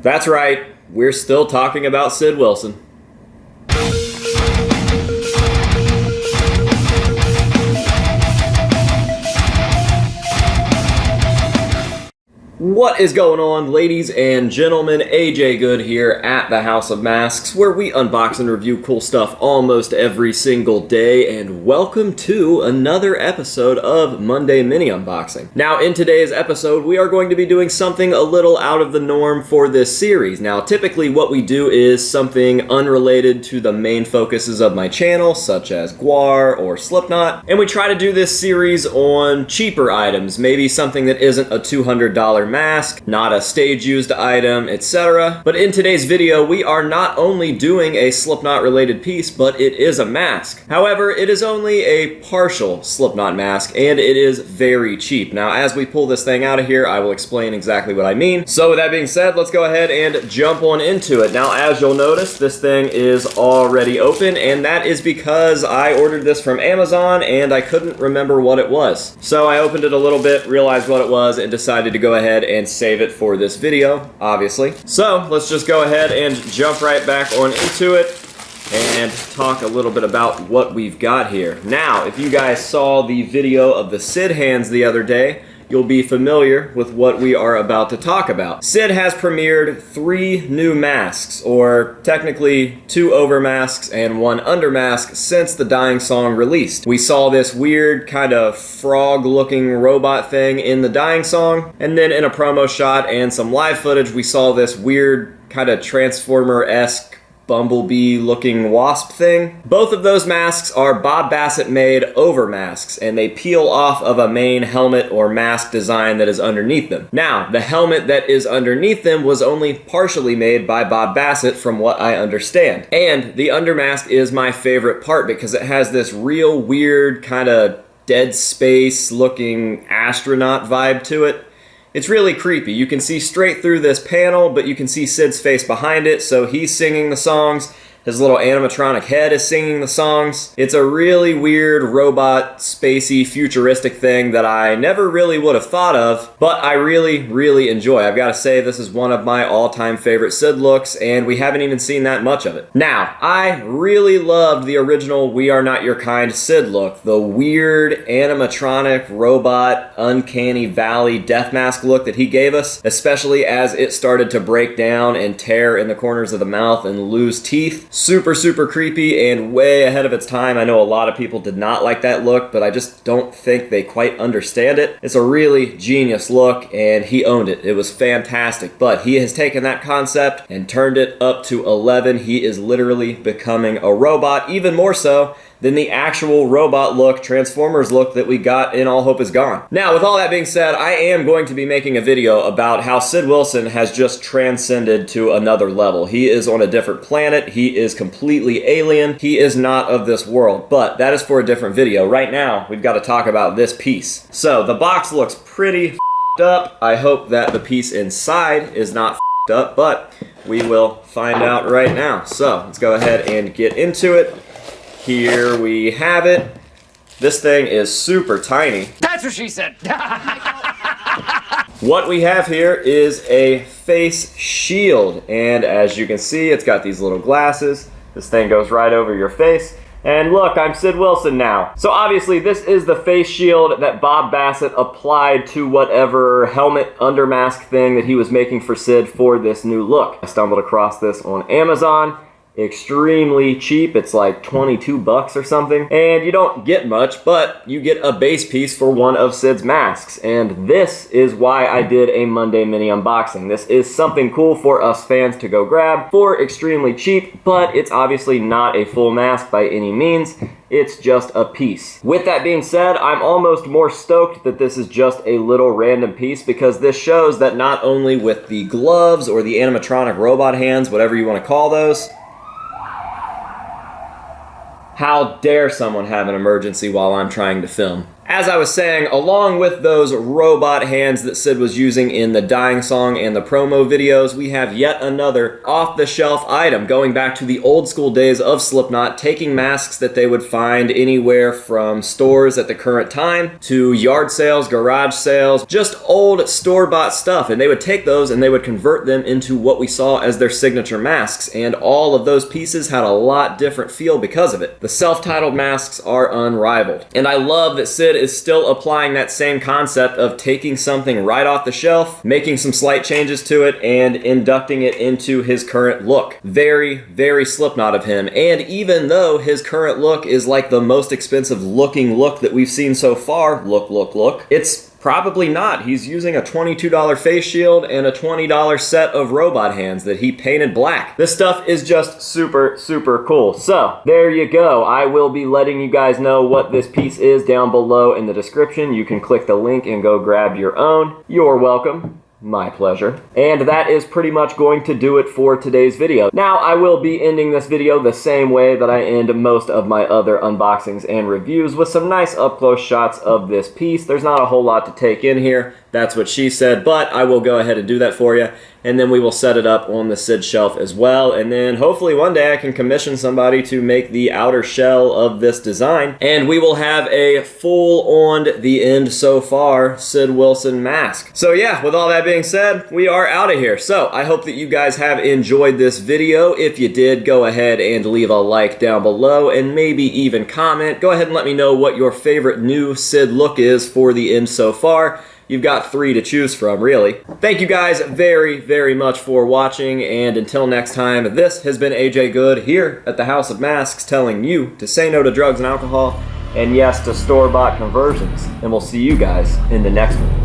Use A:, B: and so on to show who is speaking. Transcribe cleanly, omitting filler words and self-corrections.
A: That's right, we're still talking about Sid Wilson. What is going on, ladies and gentlemen? AJ Good here at the House of Masks, where we unbox and review cool stuff almost every single day, and welcome to another episode of Monday Mini Unboxing. Now, in today's episode, we are going to be doing something a little out of the norm for this series. Now, typically what we do is something unrelated to the main focuses of my channel, such as Guar or Slipknot, and we try to do this series on cheaper items, maybe something that isn't a $200 mask, not a stage-used item, etc. But in today's video, we are not only doing a Slipknot-related piece, but it is a mask. However, it is only a partial Slipknot mask, and it is very cheap. Now, as we pull this thing out of here, I will explain exactly what I mean. So with that being said, let's go ahead and jump on into it. Now, as you'll notice, this thing is already open, and that is because I ordered this from Amazon, and I couldn't remember what it was. So I opened it a little bit, realized what it was, and decided to go ahead and save it for this video, obviously. So let's just go ahead and jump right back on into it and talk a little bit about what we've got here. Now, if you guys saw the video of the SID hands the other day, you'll be familiar with what we are about to talk about. SID has premiered 3 new masks, or technically 2 over masks and 1 under mask, since the Dying Song released. We saw this weird kind of frog-looking robot thing in the Dying Song, and then in a promo shot and some live footage, we saw this weird kind of Transformer-esque bumblebee-looking wasp thing. Both of those masks are Bob Bassett-made over masks, and they peel off of a main helmet or mask design that is underneath them. Now, the helmet that is underneath them was only partially made by Bob Bassett, from what I understand. And the under mask is my favorite part because it has this real weird kind of Dead Space-looking astronaut vibe to it. It's really creepy. You can see straight through this panel, but you can see Sid's face behind it, so he's singing the songs. His little animatronic head is singing the songs. It's a really weird, robot, spacey, futuristic thing that I never really would have thought of, but I really, really enjoy. I've got to say, this is one of my all-time favorite Sid looks, and we haven't even seen that much of it. Now, I really loved the original We Are Not Your Kind Sid look. The weird, animatronic, robot, uncanny valley death mask look that he gave us, especially as it started to break down and tear in the corners of the mouth and lose teeth. Super, super creepy and way ahead of its time. I know a lot of people did not like that look, but I just don't think they quite understand it. It's a really genius look, and he owned it. It was fantastic, but he has taken that concept and turned it up to 11. He is literally becoming a robot, even more so than the actual robot look, Transformers look that we got in All Hope Is Gone. Now, with all that being said, I am going to be making a video about how Sid Wilson has just transcended to another level. He is on a different planet. He is completely alien. He is not of this world, but that is for a different video. Right now, we've got to talk about this piece. So, the box looks pretty f***ed up. I hope that the piece inside is not f***ed up, but we will find out right now. So, let's go ahead and get into it. Here we have it. This thing is super tiny.
B: That's what she said.
A: What we have here is a face shield, and as you can see, it's got these little glasses. This thing goes right over your face. And look, I'm Sid Wilson now. So obviously this is the face shield that Bob Bassett applied to whatever helmet under mask thing that he was making for Sid for this new look. I stumbled across this on Amazon. Extremely cheap. It's like 22 bucks or something, and you don't get much, but you get a base piece for one of Sid's masks, and this is why I did a Monday Mini unboxing. This is something cool for us fans to go grab for extremely cheap, but it's obviously not a full mask by any means. It's just a piece. With that being said, I'm almost more stoked that this is just a little random piece, because this shows that not only with the gloves or the animatronic robot hands, whatever you want to call those, how dare someone have an emergency while I'm trying to film? As I was saying, along with those robot hands that Sid was using in the Dying song and the promo videos, we have yet another off-the-shelf item going back to the old school days of Slipknot, taking masks that they would find anywhere from stores at the current time to yard sales, garage sales, just old store-bought stuff, and they would take those and they would convert them into what we saw as their signature masks, and all of those pieces had a lot different feel because of it. The self-titled masks are unrivaled, and I love that Sid is still applying that same concept of taking something right off the shelf, making some slight changes to it, and inducting it into his current look. Very, very Slipknot of him, and even though his current look is like the most expensive looking look that we've seen so far, look, it's probably not. He's using a $22 face shield and a $20 set of robot hands that he painted black. This stuff is just super, super cool. So, there you go. I will be letting you guys know what this piece is down below in the description. You can click the link and go grab your own. You're welcome. My pleasure. And that is pretty much going to do it for today's video. Now, I will be ending this video the same way that I end most of my other unboxings and reviews, with some nice up-close shots of this piece. There's not a whole lot to take in here. That's what she said, but I will go ahead and do that for you, and then we will set it up on the SID shelf as well, and then hopefully one day I can commission somebody to make the outer shell of this design, and we will have a full-on the end so far Sid Wilson mask. So yeah, with all that being said, we are out of here. So I hope that you guys have enjoyed this video. If you did, go ahead and leave a like down below, and maybe even comment. Go ahead and let me know what your favorite new Sid look is for the end so far. You've got 3 to choose from, really. Thank you guys very, very much for watching, and until next time, this has been AJ Good here at the House of Masks, telling you to say no to drugs and alcohol, and yes to store-bought conversions. And we'll see you guys in the next one.